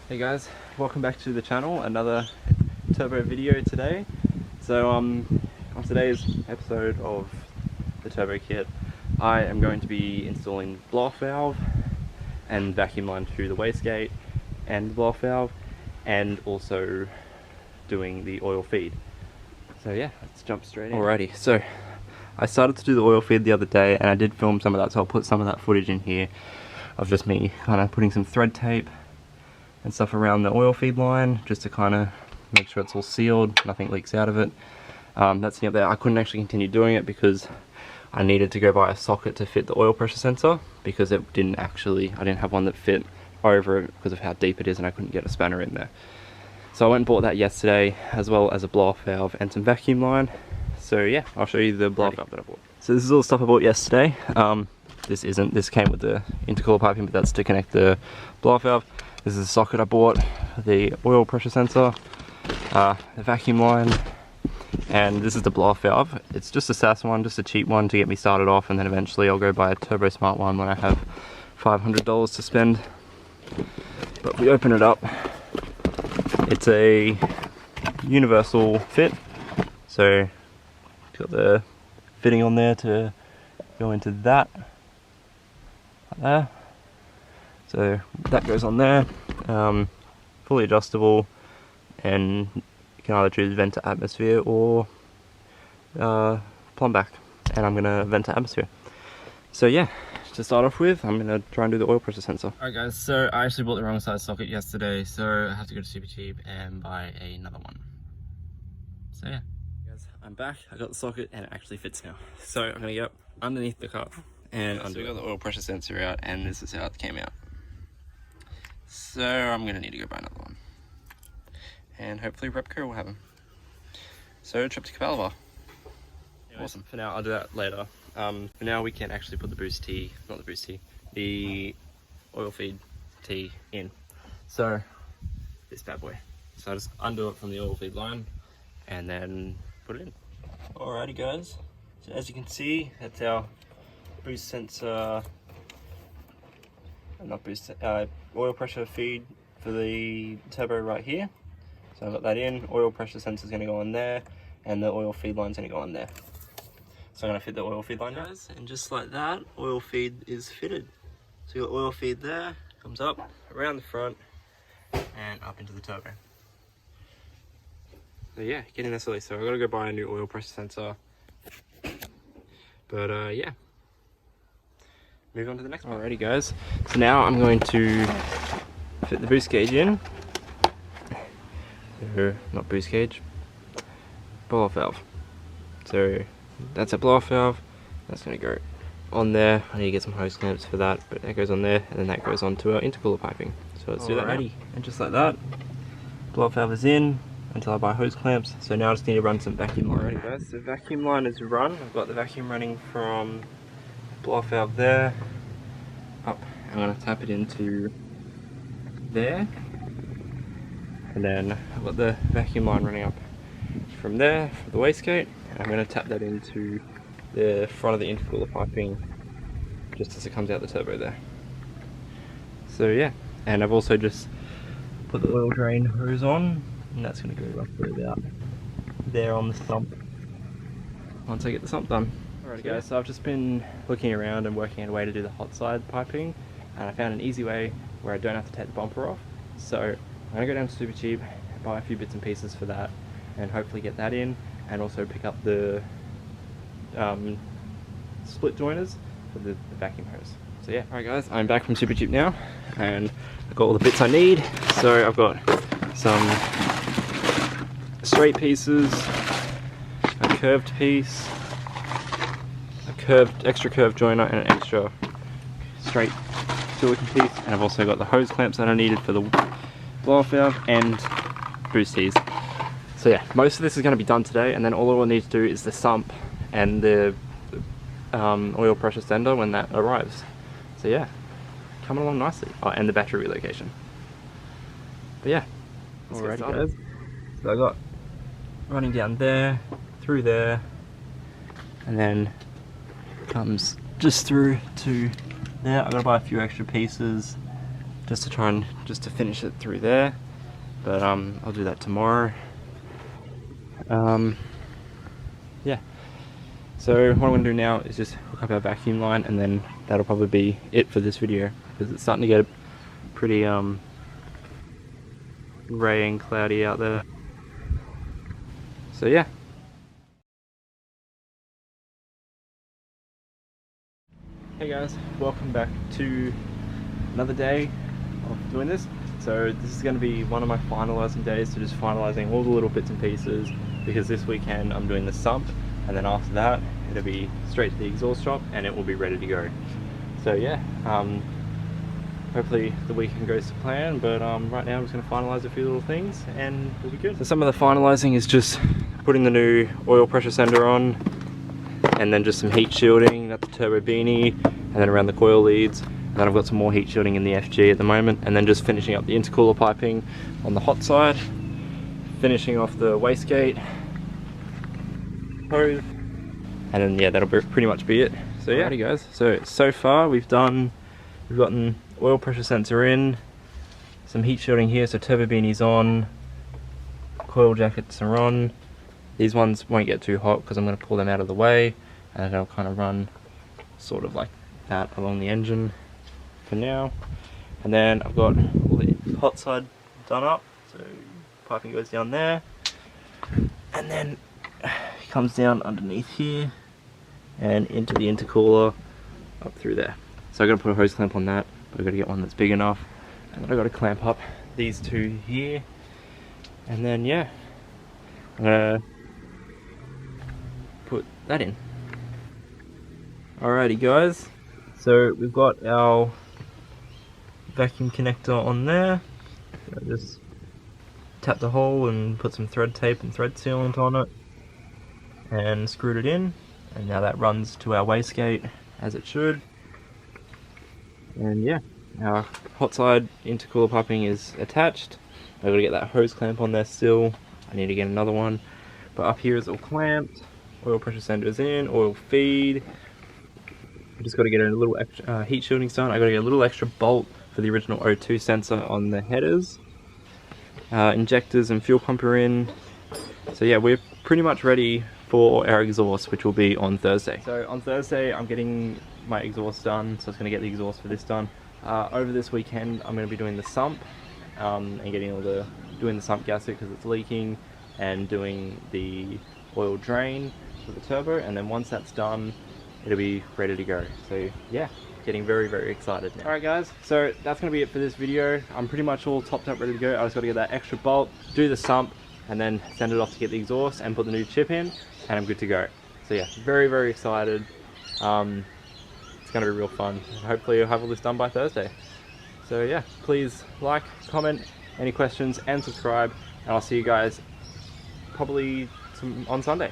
Hey guys, welcome back to the channel. Another turbo video today. So on today's episode of the turbo kit, I am going to be installing blow-off valve and vacuum line through the wastegate and the blow-off valve, and also doing the oil feed. So yeah, let's jump straight in. Alrighty, so I started to do the oil feed the other day and I did film some of that, so I'll put some of that footage in here of just me kind of putting some thread tape and stuff around the oil feed line just to kind of make sure it's all sealed, nothing leaks out of it. That's the other. I couldn't actually continue doing it because I needed to go buy a socket to fit the oil pressure sensor, because it didn't actually, I didn't have one that fit over it because of how deep it is and I couldn't get a spanner in there. So I went and bought that yesterday, as well as a blow-off valve and some vacuum line. So yeah, I'll show you the blow-off valve that I bought. So this is all the stuff I bought yesterday. This came with the intercooler piping, but that's to connect the blow-off valve. This is a socket I bought, the oil pressure sensor, the vacuum line, and this is the blow-off valve. It's just a SAS one, just a cheap one to get me started off, and then eventually I'll go buy a Turbo Smart one when I have $500 to spend. But we open it up. It's a universal fit, so got the fitting on there to go into that, like there. So that goes on there, fully adjustable, and you can either choose vent to atmosphere or plumb back, and I'm going to vent to atmosphere. So yeah, to start off with, I'm going to try and do the oil pressure sensor. Alright guys, so I actually bought the wrong size socket yesterday, so I have to go to Supercheap and buy another one. So yeah. Guys, I'm back, I got the socket and it actually fits now. So I'm going to get up underneath the car and undo it. So we got the oil pressure sensor out, and this is how it came out. So I'm going to need to go buy another one. And hopefully Repco will have them. So trip to Capalaba. Awesome. For now, I'll do that later. For now we can actually put the boost tee, not the boost tee, the oil feed tee in. So, this bad boy. So I just undo it from the oil feed line and then put it in. Alrighty guys, so as you can see, that's our boost sensor, not boost, oil pressure feed for the turbo right here. So I've got that in, oil pressure sensor is going to go on there, and the oil feed line is going to go on there. So I'm going to fit the oil feed line, guys, and just like that, oil feed is fitted. So your oil feed there, comes up, around the front, and up into the turbo. So yeah, getting this early, so I've got to go buy a new oil pressure sensor. But yeah. Move on to the next one. Alrighty guys, so now I'm going to fit the boost gauge in. Not boost gauge, blow-off valve. So that's a blow-off valve, that's going to go on there. I need to get some hose clamps for that, but that goes on there, and then that goes onto our intercooler piping. So let's do that now. And just like that, blow-off valve is in until I buy hose clamps. So now I just need to run some vacuum line. Alrighty guys, the vacuum line is run. I've got the vacuum running from blow-off valve there up. I'm going to tap it into there, and then I've got the vacuum line running up from there for the wastegate, and I'm going to tap that into the front of the intercooler piping just as it comes out the turbo there. So yeah, and I've also just put the oil drain hose on, and that's going to go roughly about there on the sump once I get the sump done. Alright guys, so I've just been looking around and working out a way to do the hot side piping, and I found an easy way where I don't have to take the bumper off. So I'm going to go down to Supercheap, buy a few bits and pieces for that, and hopefully get that in, and also pick up the split joiners for the vacuum hose. So yeah, alright guys, I'm back from Supercheap now, and I've got all the bits I need. So I've got some straight pieces, a curved piece, extra curved joiner, and an extra straight silicone piece, and I've also got the hose clamps that I needed for the blow-off valve and boost tees. So yeah, most of this is going to be done today, and then all I will need to do is the sump and the oil pressure sender when that arrives. So yeah, coming along nicely. Oh, and the battery relocation. But yeah, alrighty guys, so I got running down there, through there, and then comes just through to there. I've got to buy a few extra pieces just to try and to finish it through there, but I'll do that tomorrow. Yeah, so what I'm going to do now is just hook up our vacuum line, and then that'll probably be it for this video, because it's starting to get pretty grey and cloudy out there. So yeah. Hey guys, welcome back to another day of doing this. So this is going to be one of my finalising days, so just finalising all the little bits and pieces, because this weekend I'm doing the sump, and then after that it'll be straight to the exhaust shop and it will be ready to go. So yeah, hopefully the weekend goes to plan, but right now I'm just going to finalise a few little things and we'll be good. So some of the finalising is just putting the new oil pressure sender on, and then just some heat shielding at the turbo beanie, and then around the coil leads, and then I've got some more heat shielding in the FG at the moment, and then just finishing up the intercooler piping on the hot side, finishing off the wastegate hose, and then yeah, that'll pretty much be it. So yeah, alrighty guys, so far we've gotten oil pressure sensor in, some heat shielding here, so turbo beanies on, coil jackets are on. These ones won't get too hot because I'm going to pull them out of the way, and they'll kind of run sort of like that along the engine for now. And then I've got all the hot side done up, so piping goes down there, and then it comes down underneath here and into the intercooler up through there. So I've got to put a hose clamp on that, but I've got to get one that's big enough, and then I've got to clamp up these two here, and then yeah, I'm going to put that in. Alrighty guys, so we've got our vacuum connector on there. I just tapped the hole and put some thread tape and thread sealant on it and screwed it in, and now that runs to our wastegate as it should. And yeah, our hot side intercooler piping is attached. I've got to get that hose clamp on there still. I need to get another one, but up here is all clamped. Oil pressure sender is in, oil feed. I just got to get a little extra heat shielding done. I got to get a little extra bolt for the original O2 sensor on the headers. Injectors and fuel pump are in. So yeah, we're pretty much ready for our exhaust, which will be on Thursday. So on Thursday I'm getting my exhaust done, so I was going to get the exhaust for this done. Over this weekend I'm going to be doing the sump and doing the sump gasket because it's leaking, and doing the oil drain for the turbo, and then once that's done it'll be ready to go. So yeah, getting very excited now. Alright guys, so that's going to be it for this video. I'm pretty much all topped up, ready to go. I just got to get that extra bolt, do the sump, and then send it off to get the exhaust and put the new chip in, and I'm good to go. So yeah, very excited. It's going to be real fun. Hopefully I'll have all this done by Thursday. So yeah, please like, comment, any questions, and subscribe, and I'll see you guys probably on Sunday.